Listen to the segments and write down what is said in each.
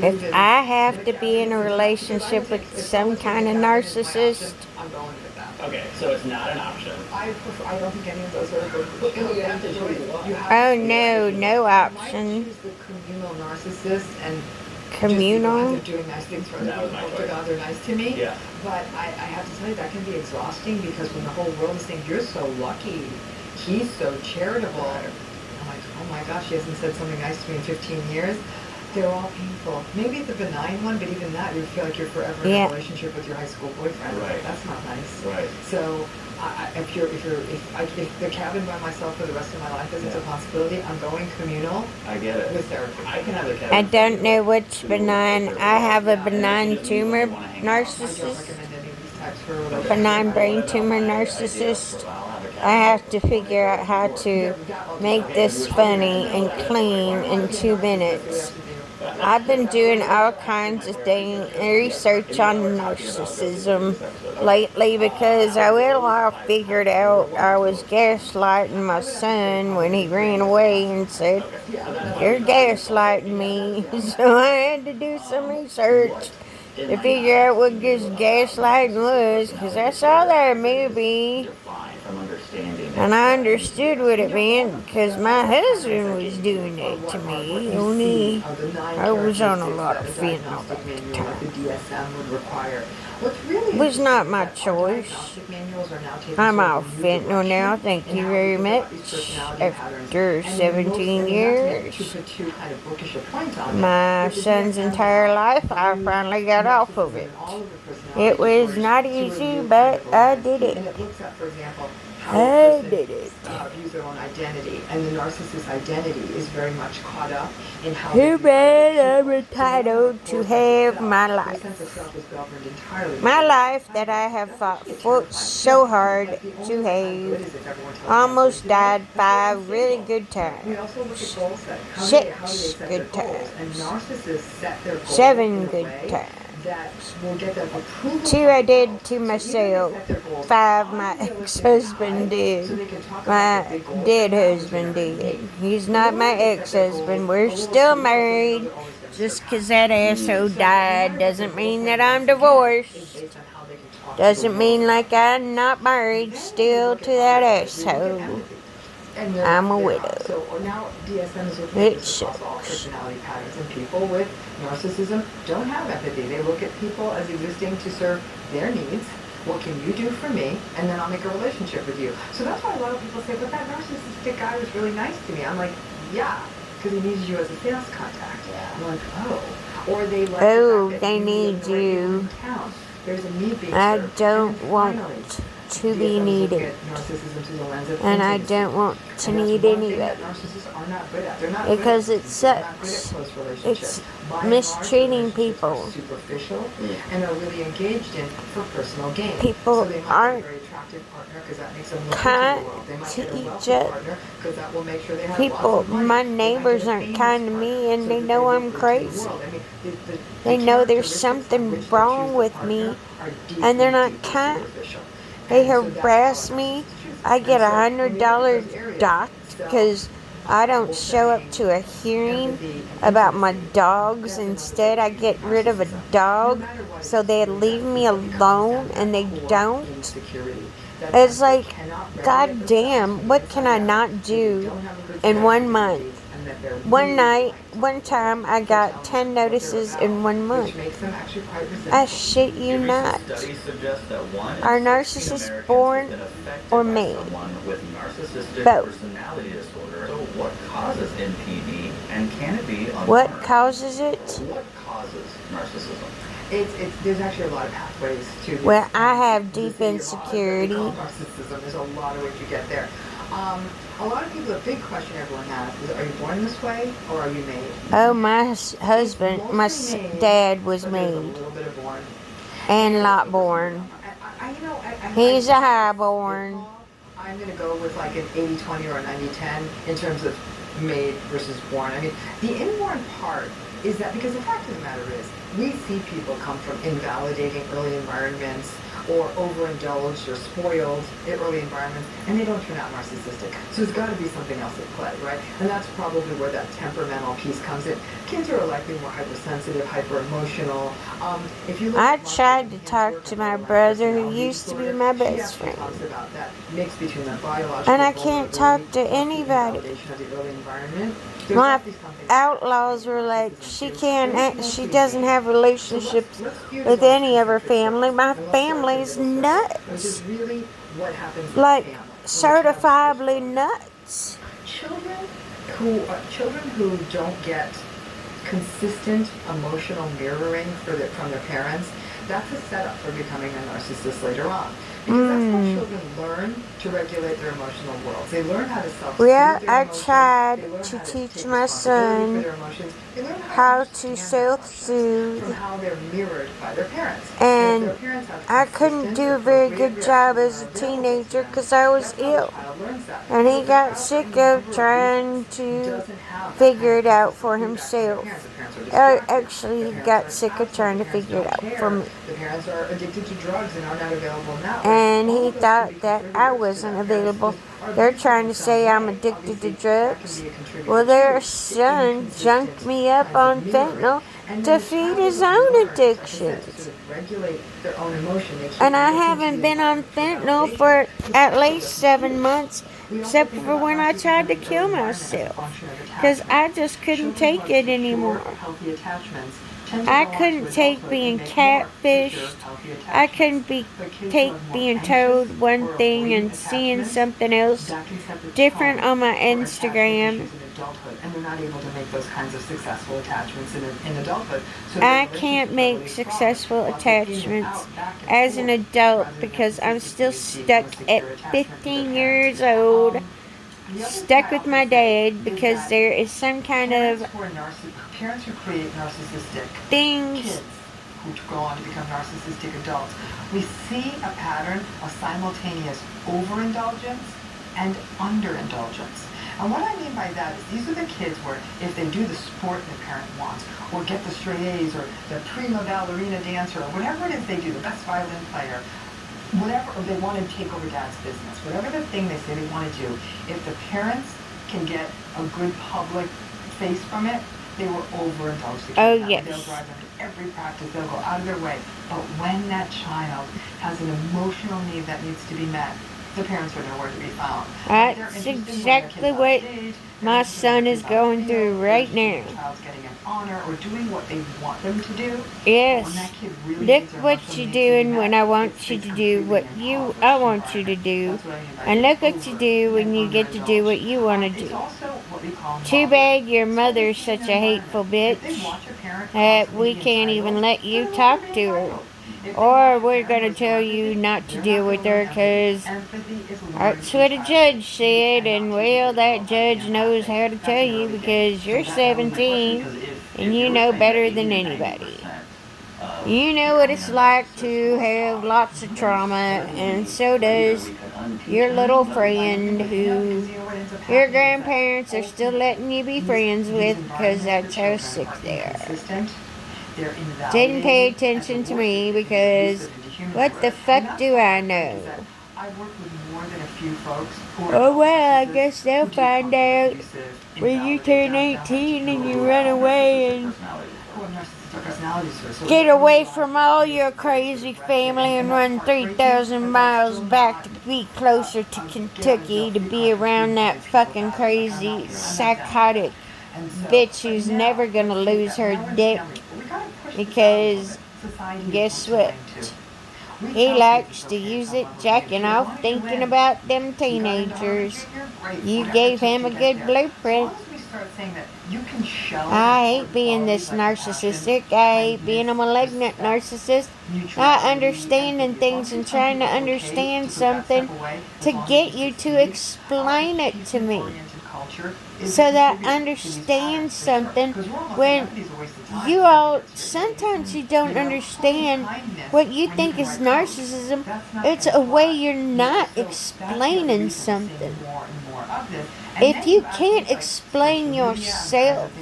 If I have to be in a relationship with some kind of narcissist, I'm going with that. Okay, so it's not an option. I don't think any of those are good. But you have to choose one. oh no, no I might option. choose the communal narcissist and Communal? just because they're doing nice things for other That was people, my hope to choice. God they're nice to me. Yeah. But I have to tell you, that can be exhausting because when the whole world is saying, you're so lucky, he's so charitable. I'm like, oh my gosh, he hasn't said something nice to me in 15 years. They're all painful. Maybe the benign one, but even that, you feel like you're forever in Yeah. a relationship with your high school boyfriend. Right. That's not nice. Right. So if the cabin by myself for the rest of my life isn't a possibility, I'm going communal I get it. with therapy. I can have the cabin. I don't know which benign. I have a benign tumor I don't narcissist, recommend any of these types for relationships. benign brain tumor narcissist. I have to figure out how to make this funny and clean in 2 minutes. I've been doing all kinds of research on narcissism lately because I figured out I was gaslighting my son when he ran away and said, "You're gaslighting me." So I had to do some research to figure out what this gaslighting was because I saw that movie. And I understood what it meant because my husband was doing it to me. Only I was on a lot of fentanyl at the time. It was not my choice. I'm off fentanyl now, thank you very much. After 17 years, my son's entire life, I finally got off of it. It was not easy, but I did it. I did it. Views their own identity, and the narcissist's identity is very much caught up in how. Too bad I'm entitled to have my life. My life that I have fought so hard to have. Almost died 5 really good times. 6 good times. 7 good times. 2 I did to myself. 5 my ex-husband did. My dead husband did. He's not my ex-husband. We're still married. Just because that asshole died doesn't mean that I'm divorced. Doesn't mean like I'm not married still to that asshole. I'm a widow. So now DSM is looking It across all sucks. personality patterns, and people with narcissism don't have empathy. They look at people as existing to serve their needs. What can you do for me? And then I'll make a relationship with you. So that's why a lot of people say, but that narcissistic guy was really nice to me. I'm like, yeah, because he needs you as a sales contact. I'm like, oh. Or they like Oh, the fact that they you need live right you. in town. There's a need being I served. don't And want finally, to be DSM is looking needed. at narcissism through the lens of And I intimacy. don't want to And that's need one thing anybody. that narcissists are not good at. They're not good Because at it They're not good at sucks. close relationships. It's By and large, mistreating relationships are people. superficial and are really engaged in for personal gain. People So they might aren't get a very attractive partner because that makes them look into kind the world. They might to get a each wealthy other. partner because that will make sure they have People, lots of money. my They might neighbors get a aren't famous kind to partner me and so they that know they I'm look into the crazy. world. I mean, They the know there's characteristics on something which they wrong choose the with partner me are and they're not deeply kind. superficial. They And so that's how harass a me. narcissist chooses. I get And so when we look at $100 those areas, docked because I don't show up to a hearing about my dogs. Instead, I get rid of a dog so they leave me alone and they don't. It's like, God damn, what can I not do in 1 month? One time, I got 10 notices in 1 month. I shit you not. Are narcissists born or made? Both. So what causes NPD, and can it be What causes it? What causes narcissism? There's actually a lot of pathways to. Well, I have deep insecurity. Narcissism. There's a lot of ways you get there. A lot of people, the big question everyone has is, are you born this way or are you made? Oh, my husband, my dad was But there's a made little bit of born. and lot born. He's a highborn. I'm going to go with like an 80-20 or a 90-10 in terms of made versus born. I mean, the inborn part is that because the fact of the matter is, we see people come from invalidating early environments, or overindulged or spoiled in early environments, and they don't turn out narcissistic. So there's got to be something else at play, right? And that's probably where that temperamental piece comes in. Kids are likely more hypersensitive, hyper-emotional. If you look I at tried to talk to my brother who used to be my best friend. talks about that mix between the biological And I can't talk to vulnerability anybody. and validation of the early environment. There's My definitely something- outlaws were like, she doesn't have relationships with any of her family. My family's Which nuts. is really what happens with Like, family. certifiably nuts. Children who don't get consistent emotional mirroring from their parents, that's a setup for becoming a narcissist later on. Because that's how children learn to regulate their emotional worlds. They learn how to self-soothe Well, their I emotions. tried They learn to how teach take my responsibility son for their emotions. They learn how to understand their emotions self-soothe. from how they're mirrored by their parents. And if their parents have I couldn't consistent, do a very appropriate good job reactions as a that are available to teenager them, because I was that's how the ill. child learns that. And he But got the sick child, of for trying to doesn't have that figure kind it of out for consistent feedback himself. from their parents. The parents are distracted. Actually, The he parents got are sick of absent. trying The to parents figure it don't out care. for me. The parents are addicted to drugs and are not available now. And All he of those thought can be that I contributors wasn't to that. Parents available. just are They're abusive trying in to some say I'm way. addicted to Obviously, that drugs. can be a contributor Well, their too. son junked me up Kinds on of mirroring. fentanyl And to then the feed child his doesn't own learn, like I said, to addictions. sort of regulate their own emotion. They keep And I looking to haven't the been on environment for fentanyl validation. for The at child least doesn't 7 feel it. months, We also except think for about when I narcissism tried to in the kill environment as a myself. function of Because attachment. I just couldn't Children take who it have secure, anymore. healthy attachments tend to I go on to couldn't take adulthood being and make more secure, catfished. healthy I attachments. couldn't But kids who take have more being anxious told one or thing avoidant and seeing attachments, something else that can set the different tone on my for attachment Instagram. issues in adulthood, and they're not able to make those kinds of successful attachments in adulthood. So I their can't relationships are make really successful fraught, walking in and attachments out, back and as an forth, adult rather than because I'm still consistently stuck achieving a at secure attachment with their 15 parents. years old, The other thing stuck I with often my say dad is because that there is some kind parents of parents who create narcissistic things. kids who go on to become narcissistic adults, we see a pattern of simultaneous overindulgence and underindulgence. And what I mean by that is these are the kids where if they do the sport the parent wants, or get the straight A's, or the prima ballerina dancer, or whatever it is they do, the best violin player, whatever, or they want to take over dad's business, whatever the thing they say they want to do, if the parents can get a good public face from it, they will overindulge the kid. Oh, That way yes. They'll drive them to every practice, they'll go out of their way. But when that child has an emotional need that needs to be met, the parents are nowhere to be found. That's They're interested in when their exactly kid's on what stage, they're my interested in son their is kid's on going field, through they're right interested in now. their child's getting an honor or doing what they want them to do. But when Yes. that kid really Look needs their what emotional you're needs to be doing met, when I want it's you a to do completely what impoverished I want you to environment. do. That's what I mean by And being look what you over do when and you get to do what underindulged. you want to It's do. also what we call Too modeling. bad your So we mother's see in such an a hateful environment, if they bitch watch a parent that constantly we be can't even entitled, let you they're gonna talk be to her. entitled. If they Or watch a we're parent going to who's tell not you empathy, not to they're deal not with gonna her learn empathy. because Empathy is learned that's through what a childhood. judge You said. cannot And teach a well, kid that how to be judge knows empathic. how to That's tell an you early thing. because So you're that was my question, 17 Because and if you they were know saying that better 80 than to anybody. 90% of You know what it's like to have lots of trauma, and so does your little friend who your grandparents are still letting you be friends with because that's how sick they are. Didn't pay attention to me because what the fuck do I know? I've worked with more than a few folks who are Oh well, I narcissists guess they'll who do find constantly out abusive, when you invalidate turn them, downright 18 and control you them, run away and who have narcissistic personalities disorder. So get it's away really from lots of all your abuse, crazy aggressive, family and and that's run heartbreaking, 3,000 but that's miles still back not to be closer to Kentucky to be around that fucking crazy, psychotic bitch who's never gonna lose her dick because guess what? He likes to use it jacking off thinking about them teenagers. You gave him a good blueprint. I hate being this narcissistic. I hate being a malignant narcissist. Not understanding things and trying to understand something to get you to explain it to me. So that I understand something when you all, sometimes you don't understand what you think is narcissism. It's a way you're not explaining something. If you can't explain yourself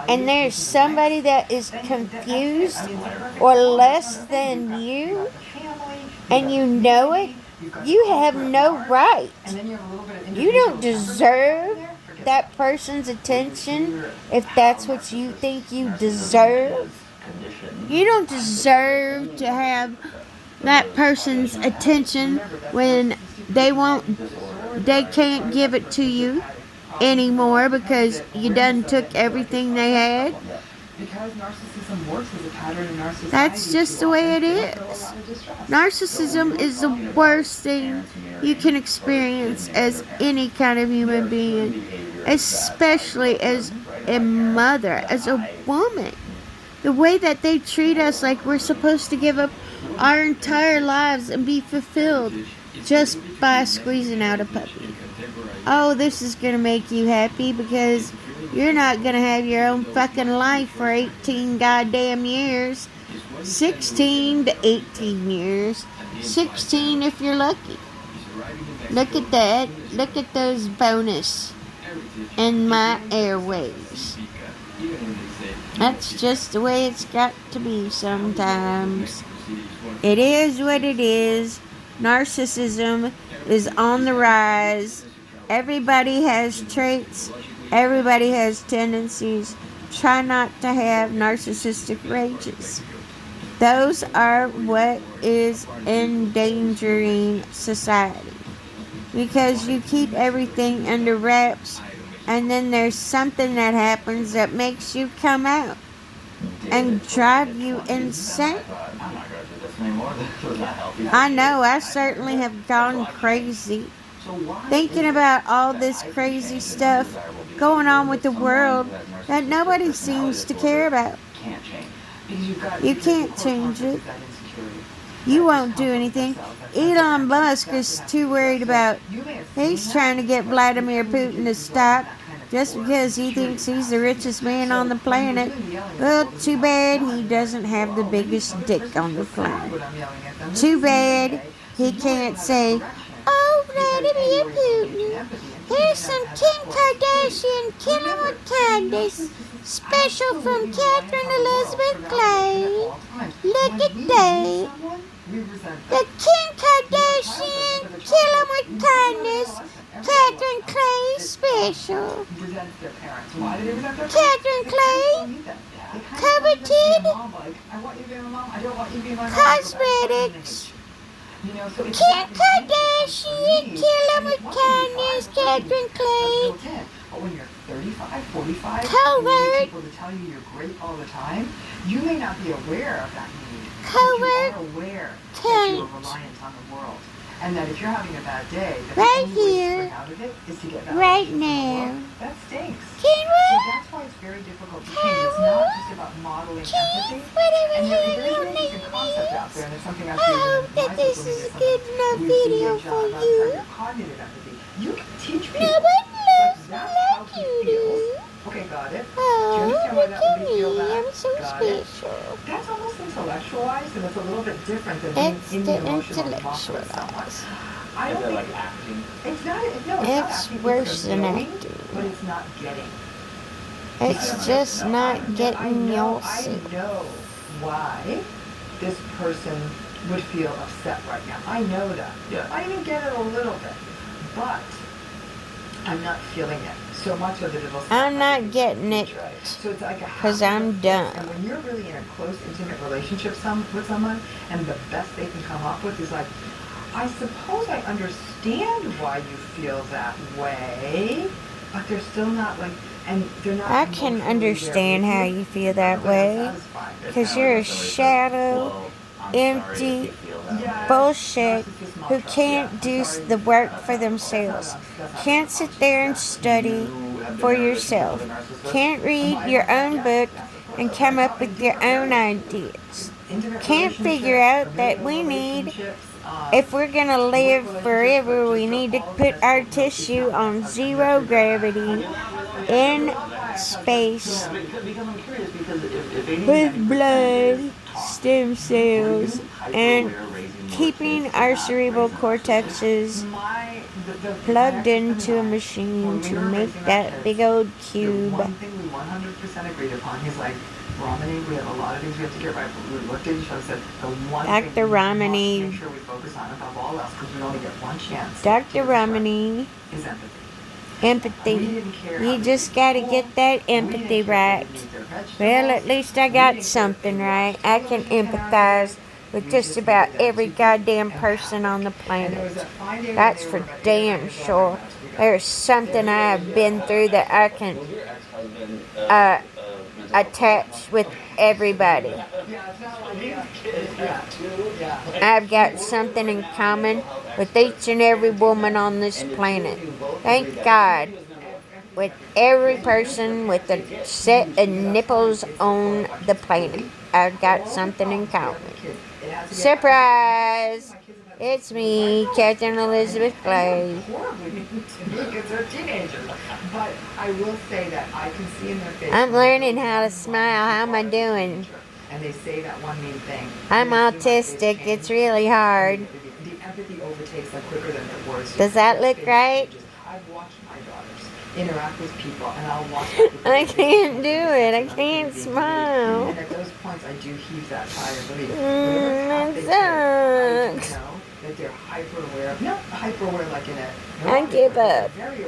and there's somebody that is confused or less than you, and you know it, you have no right. And then you have a little bit of You don't individual deserve temperament there. Forget that person's attention if that's what you think you deserve. You don't deserve to have that person's attention when they can't give it to you anymore because you done took everything they had. Because narcissism works as a pattern in our society. That's just the way it is. Narcissism is the worst thing you can experience as any kind of human being, especially as a mother, as a woman. The way that they treat us like we're supposed to give up our entire lives and be fulfilled just by squeezing out a puppy. Oh, this is going to make you happy because you're not going to have your own fucking life for 18 goddamn years. 16 to 18 years. 16 if you're lucky. Look at that. Look at those bonus in my airwaves. That's just the way it's got to be sometimes. It is what it is. Narcissism is on the rise. Everybody has traits. Everybody has tendencies. Try not to have narcissistic rages. Those are what is endangering society. Because you keep everything under wraps, and then there's something that happens that makes you come out and drive you insane. I know, I certainly have gone crazy thinking about all this crazy stuff going on with the world that nobody seems to care about. You can't change it. You won't do anything. Elon Musk is too worried about, he's trying to get Vladimir Putin to stop just because he thinks he's the richest man on the planet. Well, too bad he doesn't have the biggest dick on the planet. Too bad he can't say, oh, Vladimir Putin, here's some Kim Kardashian Kill 'Em with Kindness special from Catherine Elizabeth Clay. Look at that. The Kim Kardashian Kill 'Em with Kindness Catherine Clay special. Catherine Clay, coveted cosmetics. Kim Kardashian Kill 'Em with Kindness Catherine Clay. But when you're 35, 45, Covert. people to tell you you're great all the time, you may not be aware of that need. Covert. But you are aware that Cunt. you are reliant on the world. And that if you're having a bad day, that Right the only way to here. break out of it is to get validation Right from the now. world. That stinks. Can So we? that's why it's very difficult to change. It's not just about modeling empathy. Whatever And there is your an name interesting concept out is. there, and it's something I've I seen hope in that my this social is a media good sometimes. enough We do a video good for job about you. your cognitive empathy. You can teach people. Nobody loves me That's how like he you feels. do. Okay, got it. Oh, Do you understand why look that would at make you feel me. bad? I'm so Got it. special. That's almost intellectualized, and it's a little bit different than being It's in the the emotional muscle of someone. intellectualized. I Is don't that think like acting? it's not. No, it's not It's acting. worse It's than knowing, acting. but it's not getting. It's just not getting your I sick. know why this person would feel upset right now. I know that. Yeah. I even get it a little bit, but I'm not feeling it. So much of it it'll. I'm not getting it So it's like a 'cause I'm done. And when you're really in a close, intimate relationship with someone, and the best they can come up with is like, I suppose I understand why you feel that way, but they're still not like, and they're not. I can emotionally understand there how with you feel that but way. unsatisfied. It's 'Cause kinda you're like a when somebody says, shadow, "Well, I'm sorry if empty you feel that way." Yeah, bullshit narcissist who mantra. can't do the work for themselves. Can't sit there and study for yourself. Can't read your own book and come up with your own ideas. Can't figure out that we need, if we're gonna live forever, we need to put our tissue on zero gravity in space Because I'm curious, because if any with blood, stem cells, reason, and hyper-raising more keeping kids our to not cerebral raise cortexes the plugged into a machine to make that big old The cube. one thing we 100% agreed upon, he's like, Romney, we have a lot of things we have to get right, but we looked at each other and said, the one Dr. thing we Romney. must make sure we focus on above all else, because we only get one chance to Dr. get this right, Romney, is empathy. We empathy. didn't care You how just they got to eat get that people. We empathy didn't care right. if they ate their vegetables. Well, at least I We got didn't care if something they right. watched I can television 10 hours a empathize day. with We just just about needed them every to be goddamn person on the empathic. And there was planet. that fine day when That's they for were about 8 damn o'clock, sure. There's something I have been through that I can attach with everybody. Yeah, it's not like yeah. I've got something in common with each and every woman on this planet. Thank God. With every person with a set of nipples on the planet, I've got something in common. Surprise! It's me, Captain Elizabeth Clay. Horribly mean to me because they're teenagers. But I will say that I can see in their faces. I'm learning how to smile. How am I doing? And they say that one mean thing. I'm And it seems like they've autistic. It's changed. really hard. The empathy overtakes them quicker than their words. Does that look Big right? changes. I've watched my daughters interact with people, and I'll watch that with I them. can't do it. I can't And smile. at those points, I do heave that sigh of relief. It Whatever path they take, I do sucks. know that they're hyper aware of. Not hyper aware like in a. I give up. Very